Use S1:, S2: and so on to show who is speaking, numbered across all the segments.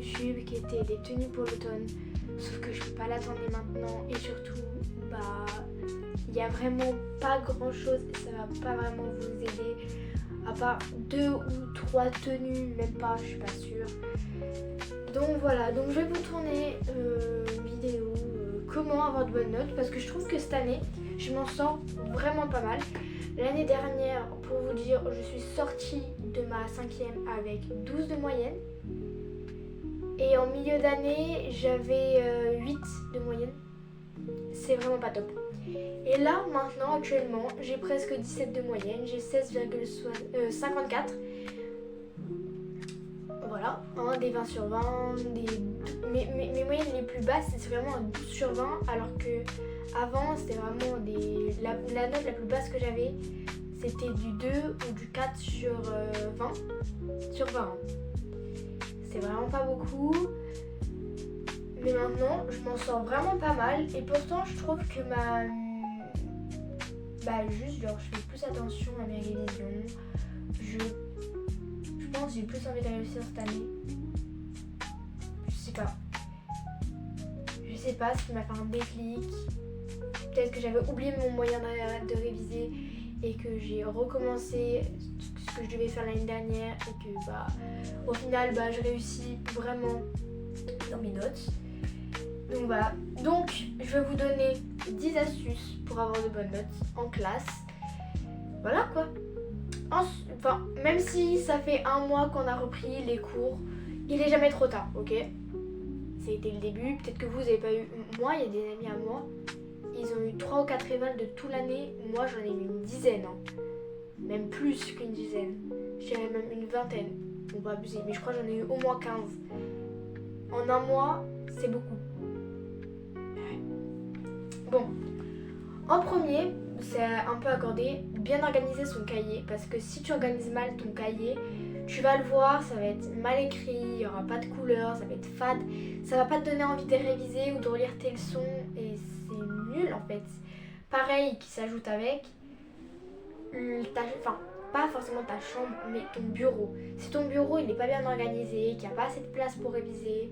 S1: YouTube qui était des tenues pour l'automne. Sauf que je peux pas l'attendre maintenant et surtout, il n'y a vraiment pas grand chose et ça va pas vraiment vous aider. À part 2 ou 3 tenues, même pas, je suis pas sûre. Donc voilà, donc je vais vous tourner une vidéo comment avoir de bonnes notes parce que je trouve que cette année, je m'en sors vraiment pas mal. L'année dernière, pour vous dire, je suis sortie de ma 5e avec 12 de moyenne. Et en milieu d'année, j'avais 8 de moyenne. C'est vraiment pas top. Et là, maintenant, actuellement, j'ai presque 17 de moyenne. J'ai 16,54. Voilà, des 20 sur 20. Mes moyennes les plus basses, c'est vraiment un 12 sur 20. Alors que avant, c'était vraiment la note la plus basse que j'avais, c'était du 2 ou du 4 sur 20. Sur 20. C'est vraiment pas beaucoup. Mais maintenant, je m'en sors vraiment pas mal. Et pourtant, je trouve que je fais plus attention à mes révisions. Je pense que j'ai plus envie de réussir cette année. Je sais pas. Je sais pas ce qui m'a fait un déclic. Peut-être que j'avais oublié mon moyen de réviser et que j'ai recommencé ce que je devais faire l'année dernière et que au final je réussis vraiment dans mes notes. Donc voilà, donc je vais vous donner 10 astuces pour avoir de bonnes notes en classe. Voilà quoi. Même si ça fait 1 mois qu'on a repris les cours, il est jamais trop tard, ok? C'était le début, peut-être que vous n'avez pas eu. Moi, il y a des amis à moi, ils ont eu 3 ou 4 évals de toute l'année. Moi, j'en ai eu une dizaine, même plus qu'une dizaine. Je dirais même une vingtaine. On va abuser, mais je crois que j'en ai eu au moins 15. En 1 mois, c'est beaucoup. Bon, en premier, c'est un peu accordé, bien organiser son cahier. Parce que si tu organises mal ton cahier, tu vas le voir, ça va être mal écrit, il n'y aura pas de couleur, ça va être fade. Ça va pas te donner envie de réviser ou de relire tes leçons et c'est nul en fait. Pareil qui s'ajoute avec, pas forcément ta chambre, mais ton bureau. Si ton bureau il n'est pas bien organisé, qu'il n'y a pas assez de place pour réviser,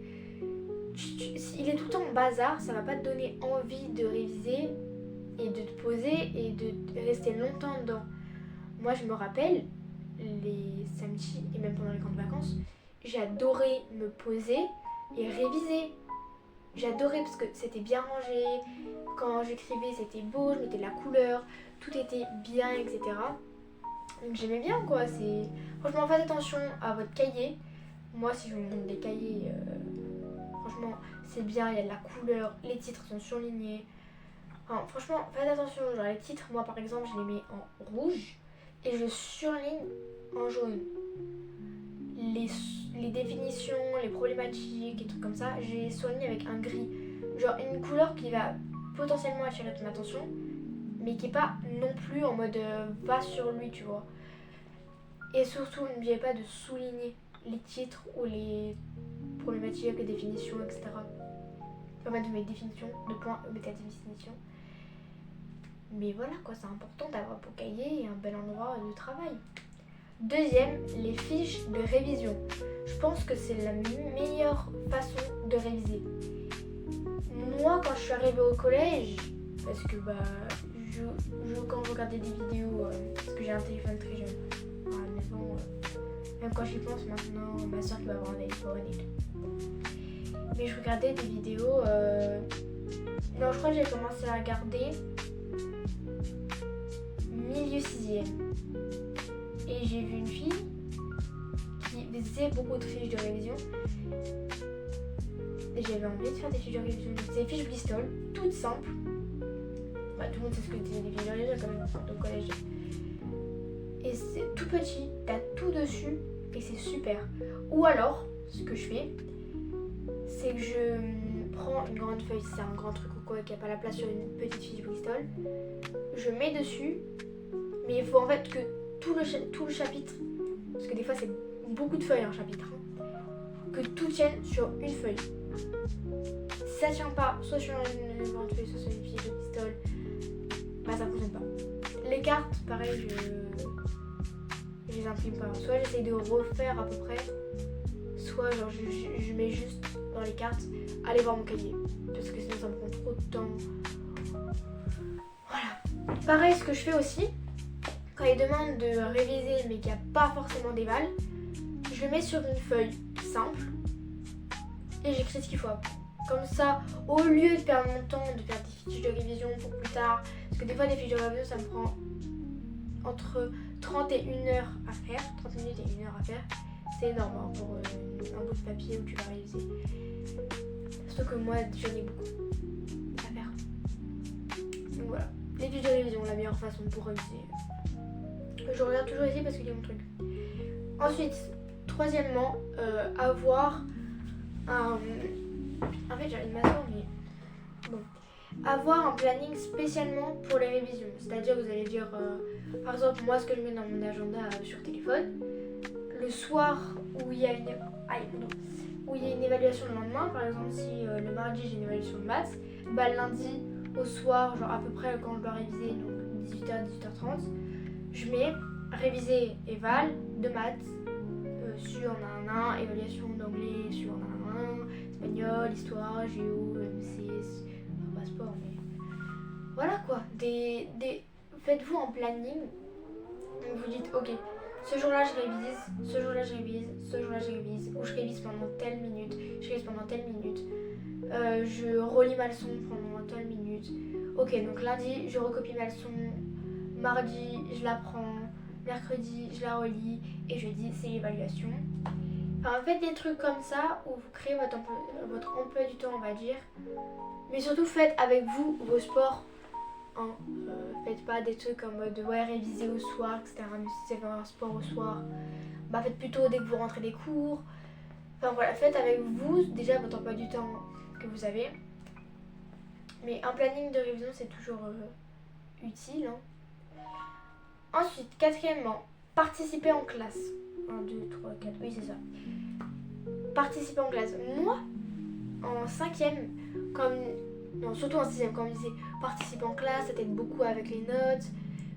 S1: il est tout le temps en bazar, ça va pas te donner envie de réviser et de te poser et de rester longtemps dedans. Moi je me rappelle, les samedis et même pendant les grandes vacances, j'adorais me poser et réviser. J'adorais parce que c'était bien rangé, quand j'écrivais c'était beau, je mettais de la couleur, tout était bien, etc. Donc j'aimais bien quoi. Franchement, faites attention à votre cahier. Moi si je vous montre des cahiers, franchement c'est bien, il y a de la couleur, les titres sont surlignés. Franchement faites attention, genre les titres, moi par exemple je les mets en rouge et je surligne en jaune. Les définitions, les problématiques et trucs comme ça, j'ai surligné avec un gris. Genre une couleur qui va potentiellement attirer ton attention, mais qui est pas non plus en mode va sur lui, tu vois. Et surtout, n'oubliez pas de souligner les titres ou les problématiques, les définitions, etc. En fait, de mes définitions, de points, de ta définition. Mais voilà quoi, c'est important d'avoir ton cahier et un bel endroit de travail. Deuxième, les fiches de révision. Je pense que c'est la meilleure façon de réviser. Moi, quand je suis arrivée au collège, parce que quand je regardais des vidéos, parce que j'ai un téléphone très jeune à la maison, même quand j'y pense maintenant, ma soeur qui va avoir un iPhone et tout. Mais je regardais des vidéos, non je crois que j'ai commencé à regarder milieu 6e. Et j'ai vu une fille qui faisait beaucoup de fiches de révision. Et j'avais envie de faire des fiches de révision. C'est des fiches Bristol, toutes simples. Tout le monde sait ce que c'est des fiches de révision quand même au collège. Et c'est tout petit, t'as tout dessus et c'est super. Ou alors, ce que je fais, c'est que je prends une grande feuille, si c'est un grand truc ou quoi, qui n'a pas la place sur une petite fiche Bristol. Je mets dessus, mais il faut en fait que tout le chapitre, parce que des fois c'est beaucoup de feuilles un chapitre, que tout tienne sur une feuille. Si ça tient pas, soit sur une grande feuille, soit sur une fiche de Bristol, ça fonctionne pas. Les cartes, pareil, je les imprime pas. Soit j'essaye de refaire à peu près, soit fois, genre je mets juste dans les cartes, allez voir mon cahier. Parce que sinon ça me prend trop de temps. Voilà. Pareil, ce que je fais aussi, quand il demande de réviser mais qu'il n'y a pas forcément d'éval, je le mets sur une feuille simple et j'écris ce qu'il faut apprendre. Comme ça, au lieu de perdre mon temps de faire des fiches de révision pour plus tard, parce que des fois des fiches de révision ça me prend entre 30 et 1 heure à faire, 30 minutes et 1 heure à faire, c'est énorme hein, pour un bout de papier où tu vas réviser. Surtout que moi j'en ai beaucoup à faire. Donc voilà, les fiches de révision, la meilleure façon pour réviser. Je regarde toujours ici parce qu'il y a mon truc. Ensuite, troisièmement, avoir un... En fait, j'ai envie de m'asseoir, mais bon. Avoir un planning spécialement pour les révisions. C'est-à-dire, vous allez dire, par exemple, moi, ce que je mets dans mon agenda sur téléphone, le soir où il y a une évaluation le lendemain, par exemple, si le mardi j'ai une évaluation de maths, bah le lundi au soir, genre à peu près quand je dois réviser, donc 18h, 18h30, je mets réviser éval de maths sur nanana, évaluation d'anglais sur nanana, espagnol, histoire, géo, MCS, pas sport, mais voilà quoi. Faites-vous un planning. Donc vous dites ok, ce jour-là je révise, ce jour-là je révise, ce jour-là je révise, ou je révise pendant telle minute, je révise pendant telle minute, je relis ma leçon pendant telle minute. Ok, donc lundi je recopie ma leçon, mardi je la prends, mercredi je la relis et jeudi c'est l'évaluation. Enfin, faites des trucs comme ça où vous créez votre emploi du temps on va dire, mais surtout faites avec vous vos sports. Hein. Faites pas des trucs en mode ouais réviser au soir etc, mais si c'est faire un sport au soir, bah faites plutôt dès que vous rentrez des cours. Enfin voilà, faites avec vous déjà votre emploi du temps que vous avez, mais un planning de révision c'est toujours utile hein. Ensuite, quatrièmement, participer en classe. 1, 2, 3, 4, oui c'est ça. Participer en classe. Moi, en 5ème, non, surtout en 6ème, quand on me disait participer en classe, ça t'aide beaucoup avec les notes.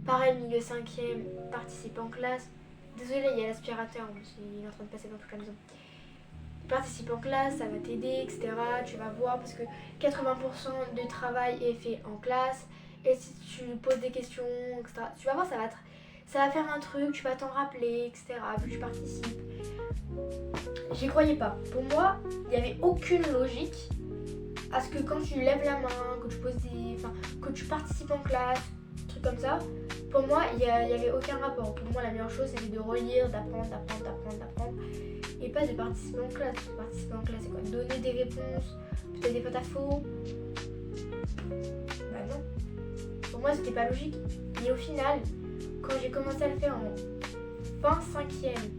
S1: Pareil, milieu 5ème, participer en classe. Désolée, il y a l'aspirateur, il est en train de passer dans toute la maison. Participer en classe, ça va t'aider, etc. Tu vas voir, parce que 80% du travail est fait en classe. Et si tu poses des questions, etc., tu vas voir, ça va faire un truc, tu vas t'en rappeler, etc. Vu que tu participes. J'y croyais pas. Pour moi, il n'y avait aucune logique à ce que quand tu lèves la main, que tu poses que tu participes en classe, trucs comme ça. Pour moi, il n'y avait aucun rapport. Pour moi, la meilleure chose, c'était de relire, d'apprendre. Et pas de participer en classe. Participer en classe, c'est quoi? Donner des réponses, peut-être des porte-à-faux. Bah non. Pour moi, c'était pas logique. Et au final, quand j'ai commencé à le faire en fin 5ème,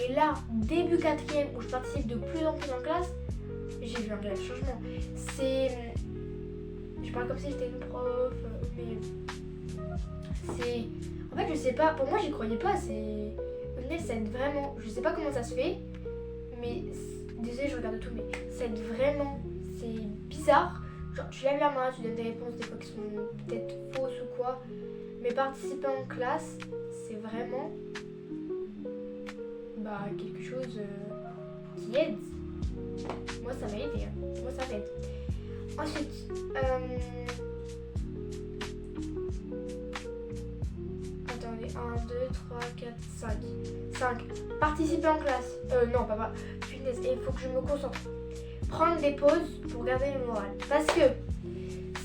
S1: et là, début 4ème, où je participe de plus en plus en classe, j'ai vu un réel changement. Je parle comme si j'étais une prof, mais en fait, je sais pas, pour moi, j'y croyais pas. Ça aide vraiment, je sais pas comment ça se fait, mais désolé, je regarde tout, mais ça aide vraiment, c'est bizarre. Genre, tu lèves la main, tu donnes des réponses, des fois qui sont peut-être fausses ou quoi, mais participer en classe, c'est vraiment quelque chose qui aide. Moi, ça m'a aidé, hein. Moi, ça m'aide. Ensuite, attendez, 1, 2, 3, 4, 5. 5. Participer en classe. Non, papa. Punaise, il faut que je me concentre. Prendre des pauses pour garder le moral. Parce que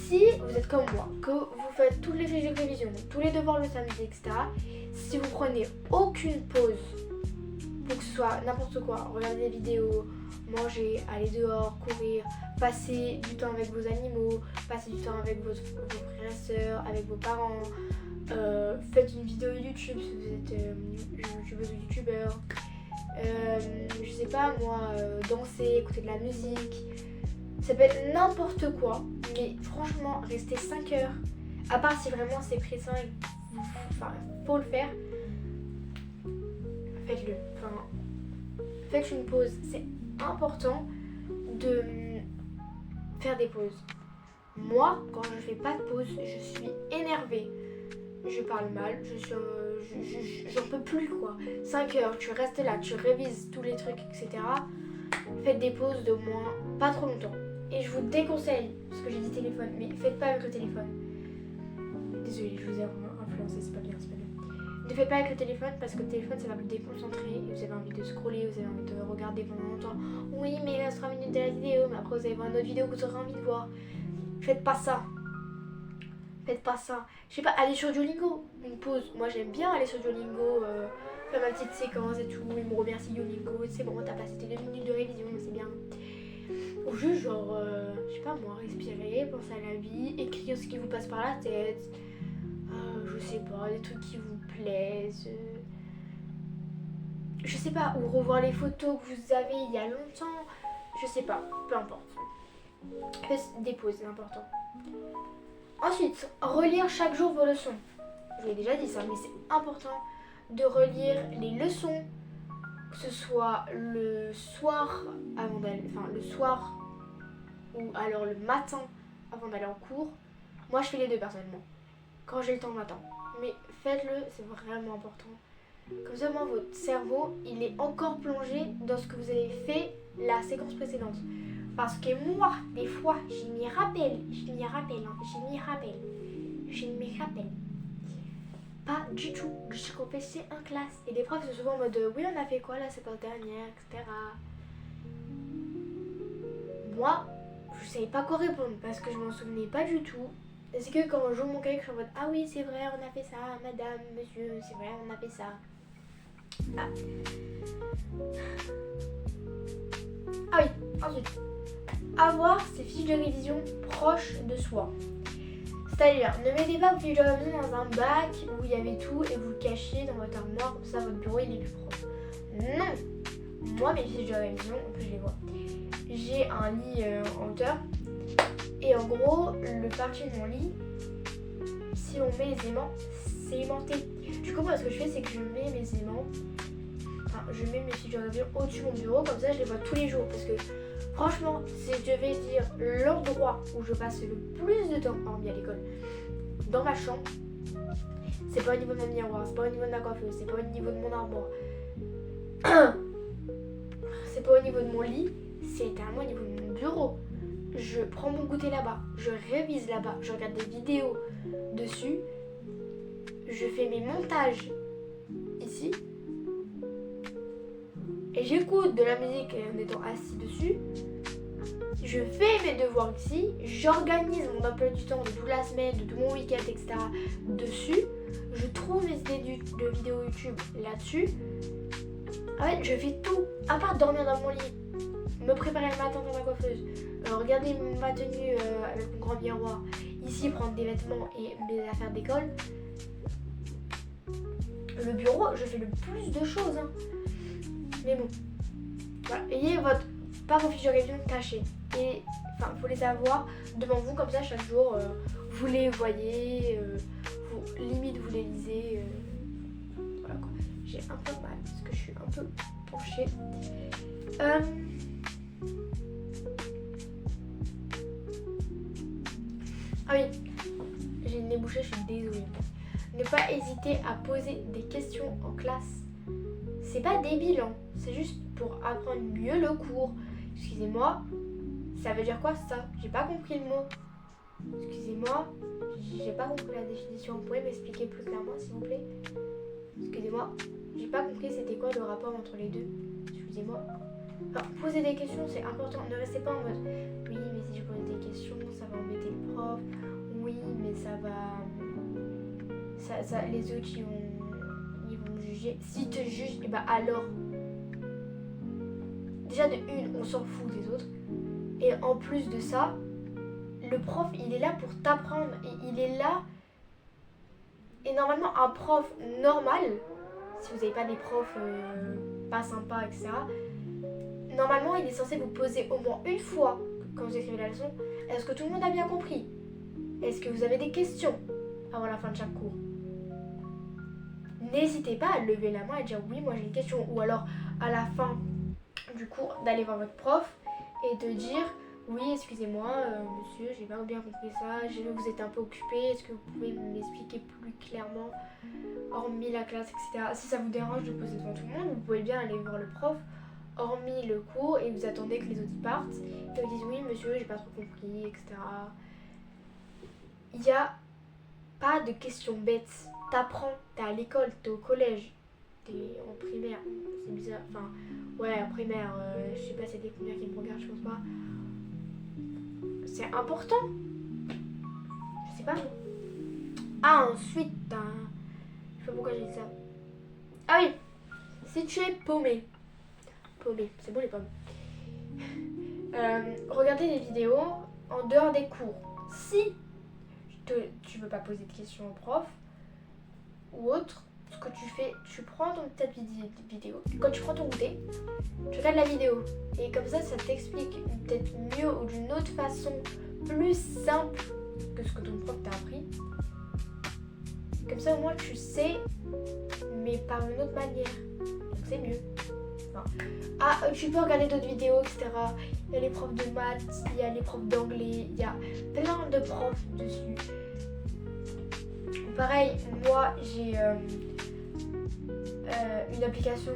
S1: si vous êtes comme moi, que vous faites toutes les fiches de révision, tous les devoirs le samedi, etc., si vous prenez aucune pause pour que ce soit n'importe quoi, regarder des vidéos, manger, aller dehors, courir, passer du temps avec vos animaux, passer du temps avec vos frères et sœurs, avec vos parents, faites une vidéo YouTube si vous êtes youtubeuse ou youtubeur, je sais pas moi, danser, écouter de la musique, ça peut être n'importe quoi, mais franchement, rester 5 heures, à part si vraiment c'est pressant et faut le faire, faites-le. Faites une pause, c'est important de faire des pauses. Moi, quand je fais pas de pause, je suis énervée. Je parle mal, j'en peux plus quoi. 5 heures, tu restes là, tu révises tous les trucs, etc. Faites des pauses de moins, pas trop longtemps. Et je vous déconseille, parce que j'ai dit téléphone, mais faites pas avec le téléphone. Désolée, je vous ai influencé, c'est pas bien, c'est pas bien. Ne faites pas avec le téléphone parce que le téléphone ça va vous déconcentrer et vous avez envie de scroller, vous avez envie de regarder pendant longtemps. Oui, mais il reste 3 minutes de la vidéo, mais après vous allez voir une autre vidéo que vous aurez envie de voir. Faites pas ça. Faites pas ça. Je sais pas, allez sur Duolingo, une pause. Moi j'aime bien aller sur Duolingo, faire ma petite séquence et tout. Ils me remercient Duolingo, c'est bon, t'as passé tes 2 minutes de révision, c'est bien. Ou juste genre, je sais pas moi, respirer, penser à la vie, écrire ce qui vous passe par la tête. Je sais pas, des trucs qui vous plaisent. Je sais pas, ou revoir les photos que vous avez il y a longtemps. Je sais pas, peu importe. Faites des pauses, c'est important. Ensuite, relire chaque jour vos leçons. Je vous ai déjà dit ça, mais c'est important de relire les leçons, que ce soit le soir avant d'aller, enfin le soir ou alors le matin avant d'aller en cours. Moi, je fais les deux personnellement. Quand j'ai le temps le matin. Mais faites-le, c'est vraiment important. Comme ça, moi, votre cerveau, il est encore plongé dans ce que vous avez fait la séquence précédente. Parce que moi, des fois, je m'y rappelle. Pas du tout. Je suis compétée en classe. Et des profs sont souvent en mode oui, on a fait quoi la séquence dernière, etc. Moi, je savais pas quoi répondre parce que je m'en souvenais pas du tout. C'est que quand je joue mon cahier, je suis en mode ah oui, c'est vrai, on a fait ça, madame, monsieur, c'est vrai, on a fait ça. Ah oui, ensuite, avoir ses fiches de révision proches de soi. C'est-à-dire, ne mettez pas vos fiches de révision dans un bac où il y avait tout et vous le cachez dans votre armoire, comme ça votre bureau il est plus propre. Non. Moi, mes fiches de révision, en plus je les vois. J'ai un lit en hauteur. Et en gros, le parti de mon lit, si on met les aimants, c'est aimanté. Du coup, moi, ce que je fais, c'est que je mets mes aimants, enfin, je mets mes fiches de révision au-dessus de mon bureau, comme ça, je les vois tous les jours. Parce que, franchement, si je devais dire l'endroit où je passe le plus de temps, hormis à l'école, dans ma chambre, c'est pas au niveau de mon miroir, c'est pas au niveau de ma coiffeuse, c'est pas au niveau de mon armoire, c'est pas au niveau de mon lit, c'est littéralement au niveau de mon bureau. Je prends mon goûter là-bas, je révise là-bas, je regarde des vidéos dessus, je fais mes montages ici et j'écoute de la musique en étant assis dessus, je fais mes devoirs ici, j'organise mon emploi du temps de toute la semaine, de tout mon week-end, etc. dessus, je trouve mes idées de vidéos YouTube là-dessus. En fait, je fais tout, à part dormir dans mon lit, me préparer le matin dans ma coiffeuse, regarder ma tenue avec mon grand miroir, ici prendre des vêtements et mes affaires d'école. Le bureau, je fais le plus de choses. Hein. Mais bon, voilà. Ayez pas vos fiches de révision cachées. Et enfin, faut les avoir devant vous comme ça chaque jour. Vous les voyez, limite vous les lisez. Voilà quoi. J'ai un peu mal parce que je suis un peu penchée. Ah oui, j'ai le nez bouché, je suis désolée. Ne pas hésiter à poser des questions en classe. C'est pas débile, hein. C'est juste pour apprendre mieux le cours. Excusez-moi, ça veut dire quoi ça? J'ai pas compris le mot. Excusez-moi, j'ai pas compris la définition. Vous pouvez m'expliquer plus clairement s'il vous plaît? Excusez-moi, j'ai pas compris c'était quoi le rapport entre les deux. Excusez-moi. Alors, poser des questions, c'est important. Ne restez pas en mode oui, mais si je pose des questions, ça va embêter le prof. Oui, mais ça va. Les autres, ils vont me juger. S'ils te jugent, et bah alors. Déjà, de une, on s'en fout des autres. Et en plus de ça, le prof, il est là pour t'apprendre. Et il est là. Et normalement, un prof normal, si vous n'avez pas des profs pas sympas, etc., normalement, il est censé vous poser au moins une fois, quand vous écrivez la leçon, est-ce que tout le monde a bien compris? Est-ce que vous avez des questions avant la fin de chaque cours? N'hésitez pas à lever la main et dire oui, moi j'ai une question. Ou alors, à la fin du cours, d'aller voir votre prof et de dire Oui, excusez-moi, monsieur, j'ai pas bien compris ça. J'ai vu que vous êtes un peu occupé. Est-ce que vous pouvez m'expliquer plus clairement, hormis la classe, etc. Si ça vous dérange de poser devant tout le monde, vous pouvez bien aller voir le prof, hormis le cours, et vous attendez que les autres y partent. Et vous dites oui, monsieur, j'ai pas trop compris, etc. Il n'y a pas de questions bêtes. T'apprends, t'es à l'école, t'es au collège, t'es en primaire. C'est bizarre. Enfin, ouais, en primaire, je sais pas, c'est des combien qui me regardent, je pense pas. C'est important. Je sais pas. Ah, ensuite, je sais pas pourquoi j'ai dit ça. Ah oui, si tu es paumé. Paumé, c'est bon les pommes. Regardez des vidéos en dehors des cours. Si tu veux pas poser de questions au prof ou autre, ce que tu fais, tu prends ta vidéo. Quand tu prends ton goûter, tu regardes la vidéo. Et comme ça t'explique peut-être mieux ou d'une autre façon plus simple que ce que ton prof t'a appris. Comme ça au moins tu sais, mais par une autre manière. Donc c'est mieux. Enfin, tu peux regarder d'autres vidéos, etc. Il y a les profs de maths, il y a les profs d'anglais, il y a plein de profs dessus. Pareil, moi j'ai une application,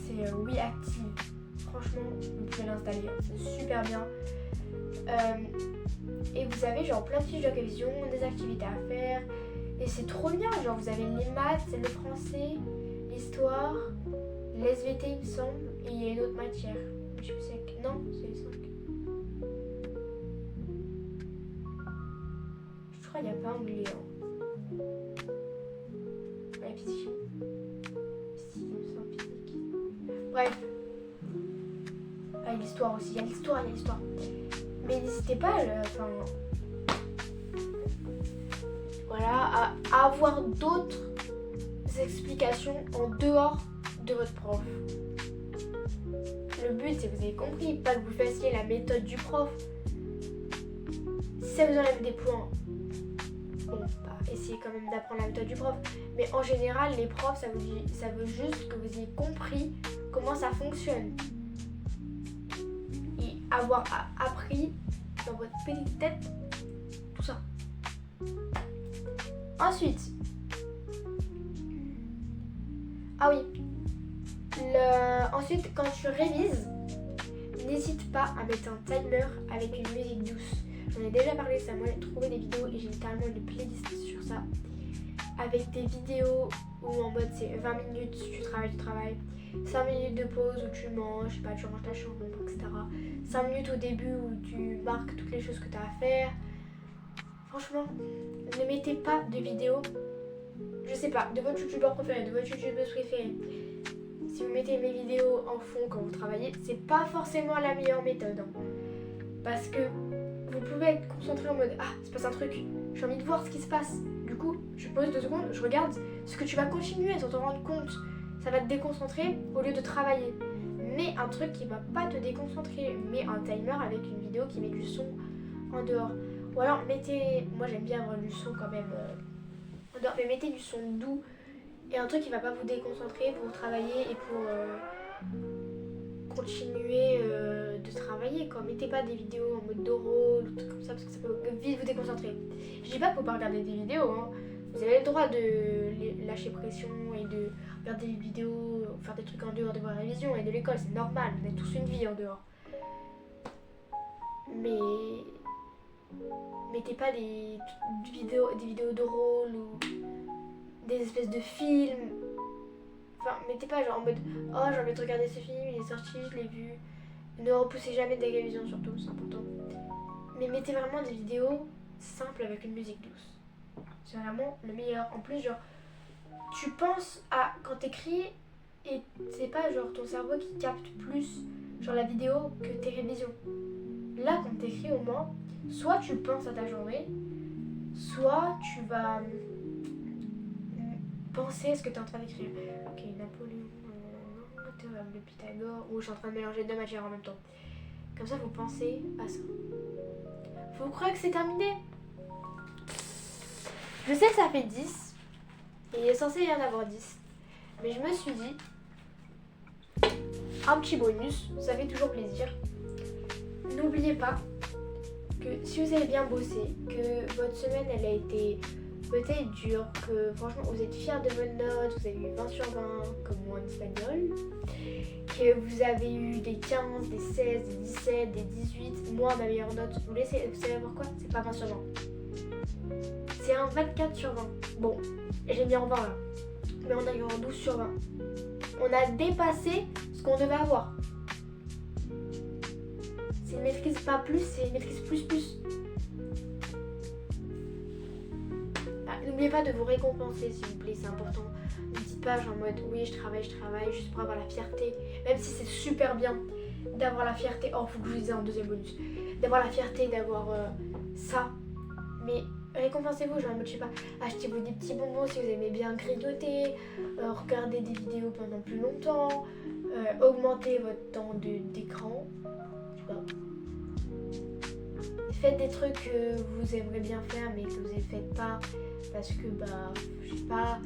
S1: c'est WeActive. Franchement, vous pouvez l'installer, c'est super bien. Et vous avez genre plein de fiches de révision, des activités à faire. Et c'est trop bien, genre vous avez les maths, le français, l'histoire, l'SVT il me semble, et il y a une autre matière. Je sais plus c'est... Non, c'est les 5. Je crois qu'il n'y a pas anglais. Ouais, physique. Si, il me semble physique. Bref. Ah, l'histoire aussi, il y a l'histoire. Mais n'hésitez pas voilà, à avoir d'autres explications en dehors de votre prof. Le but, c'est que vous avez compris, pas que vous fassiez la méthode du prof. Si ça vous enlève des points, bon, bah, essayez quand même d'apprendre la méthode du prof. Mais en général, les profs, ça veut juste que vous ayez compris comment ça fonctionne. Et avoir appris dans votre petite tête tout ça. Ensuite, ensuite quand tu révises, n'hésite pas à mettre un timer avec une musique douce. J'en ai déjà parlé, ça, moi j'ai trouvé des vidéos et j'ai littéralement une playlist sur ça. Avec des vidéos où en mode c'est 20 minutes, tu travailles, 5 minutes de pause où tu manges, je sais pas, tu ranges ta chambre, etc. 5 minutes au début où tu marques toutes les choses que tu as à faire. Franchement, ne mettez pas de vidéos, je sais pas, de votre youtubeur préféré, de votre youtubeuse préférée. Si vous mettez mes vidéos en fond quand vous travaillez, c'est pas forcément la meilleure méthode. Hein. Parce que vous pouvez être concentré en mode ah, il se passe un truc, j'ai envie de voir ce qui se passe. Du coup, je pose 2 secondes, je regarde ce que tu vas continuer sans te rendre compte. Ça va te déconcentrer au lieu de travailler. Mets un truc qui va pas te déconcentrer. Mets un timer avec une vidéo qui met du son en dehors. Ou alors moi j'aime bien avoir du son quand même en dehors, mais mettez du son doux et un truc qui va pas vous déconcentrer pour travailler et pour continuer de travailler quoi. Mettez pas des vidéos en mode drôle ou tout comme ça parce que ça peut vite vous déconcentrer. Je dis pas qu'il faut pas regarder des vidéos, hein. Vous avez le droit de lâcher pression et de regarder des vidéos, faire des trucs en dehors de vos révisions et de l'école, c'est normal, vous avez tous une vie en dehors. Mais mettez pas des vidéos drôles ou des espèces de films. Enfin, mettez pas genre en mode oh j'ai envie de regarder ce film, il est sorti, je l'ai vu. Ne repoussez jamais des révisions surtout, c'est important. Mais mettez vraiment des vidéos simples avec une musique douce. C'est vraiment le meilleur. En plus, genre, tu penses à quand t'écris et c'est pas genre ton cerveau qui capte plus genre la vidéo que tes révisions. Là, quand t'écris au moins, soit tu penses à ta journée, soit tu vas penser à ce que tu es en train d'écrire. Ok, Napoléon, théorème de Pythagore, ou je suis en train de mélanger 2 matières en même temps. Comme ça, vous pensez à ça. Vous croyez que c'est terminé? Je sais que ça fait 10, et il est censé y en avoir 10, mais je me suis dit, un petit bonus, ça fait toujours plaisir. N'oubliez pas que si vous avez bien bossé, que votre semaine elle a été peut-être dure, que franchement vous êtes fiers de votre note, vous avez eu 20 sur 20 comme moi en espagnol, que vous avez eu des 15, des 16, des 17, des 18, moi ma meilleure note, vous savez pourquoi? C'est pas 20 sur 20. C'est un 24 sur 20. Bon, j'ai mis en 20 là, mais on a eu un 12 sur 20. On a dépassé ce qu'on devait avoir. C'est une maîtrise pas plus, c'est une maîtrise plus. N'oubliez pas de vous récompenser s'il vous plaît, c'est important. Ne dites pas genre en mode oui je travaille juste pour avoir la fierté. Même si c'est super bien d'avoir la fierté, oh faut que je vous dise un deuxième bonus. D'avoir la fierté d'avoir ça. Mais récompensez-vous, genre en mode je sais pas, achetez-vous des petits bonbons si vous aimez bien grignoter, regardez des vidéos pendant plus longtemps, augmentez votre temps d'écran. Je sais pas. Faites des trucs que vous aimeriez bien faire mais que vous ne faites pas parce que je sais pas,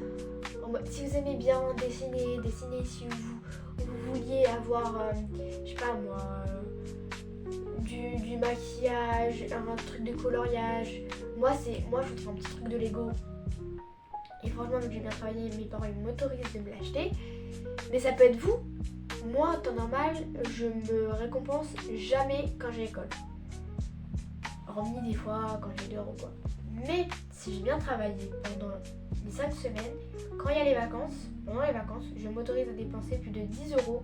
S1: si vous aimez bien dessiner si vous vouliez avoir je sais pas moi du maquillage, un truc de coloriage. Moi je voudrais un petit truc de Lego et franchement vu que j'ai bien travaillé, mes parents ils m'autorisent de me l'acheter, mais ça peut être vous. Moi en temps normal je me récompense jamais quand j'ai l'école, hormis des fois quand j'ai dehors ou quoi. Mais si j'ai bien travaillé pendant les 5 semaines, quand il y a les vacances, pendant les vacances, je m'autorise à dépenser plus de 10 €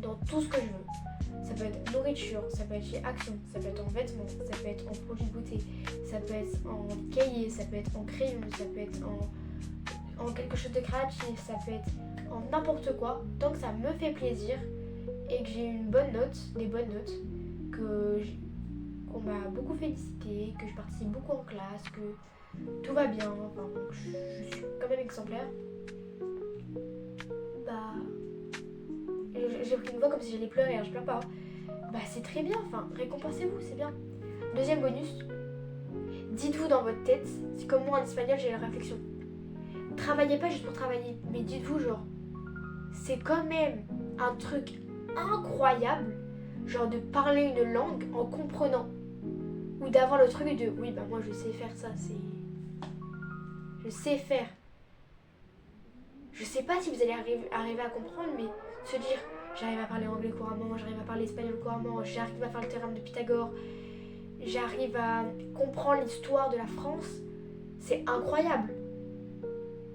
S1: dans tout ce que je veux. Ça peut être nourriture, ça peut être chez Action, ça peut être en vêtements, ça peut être en produits de beauté, ça peut être en cahier, ça peut être en crayon, ça peut être en quelque chose de créatif, ça peut être en n'importe quoi, tant que ça me fait plaisir et que j'ai une bonne note, des bonnes notes, qu'on m'a beaucoup félicité, que je participe beaucoup en classe, que tout va bien, enfin je suis quand même exemplaire. J'ai pris une voix comme si j'allais pleurer, hein, je pleure pas. C'est très bien, enfin récompensez-vous, c'est bien. Deuxième bonus, dites-vous dans votre tête, c'est comme moi en espagnol j'ai la réflexion. Travaillez pas juste pour travailler, mais dites-vous genre, c'est quand même un truc incroyable, genre de parler une langue en comprenant. Ou d'avoir le truc de oui moi je sais faire ça, je sais faire. Je sais pas si vous allez arriver à comprendre, mais se dire j'arrive à parler anglais couramment, j'arrive à parler espagnol couramment, j'arrive à faire le théorème de Pythagore, j'arrive à comprendre l'histoire de la France, c'est incroyable.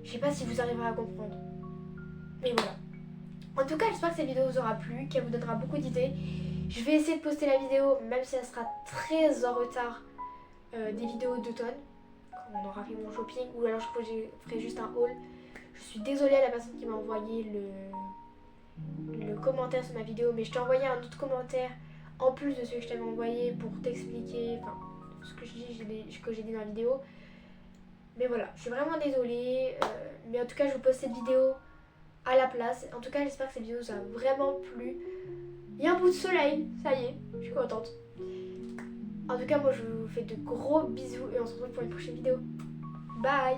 S1: Je sais pas si vous arriverez à comprendre. Mais voilà. En tout cas, j'espère que cette vidéo vous aura plu, qu'elle vous donnera beaucoup d'idées. Je vais essayer de poster la vidéo, même si elle sera très en retard, des vidéos d'automne, quand on aura fait mon shopping, ou alors je ferai juste un haul. Je suis désolée à la personne qui m'a envoyé le commentaire sur ma vidéo, mais je t'ai envoyé un autre commentaire en plus de celui que je t'avais envoyé pour t'expliquer ce que j'ai dit dans la vidéo. Mais voilà, je suis vraiment désolée, mais en tout cas je vous poste cette vidéo à la place. En tout cas j'espère que cette vidéo vous a vraiment plu. Il y a un bout de soleil, ça y est, je suis contente. En tout cas moi je vous fais de gros bisous et on se retrouve pour une prochaine vidéo. Bye.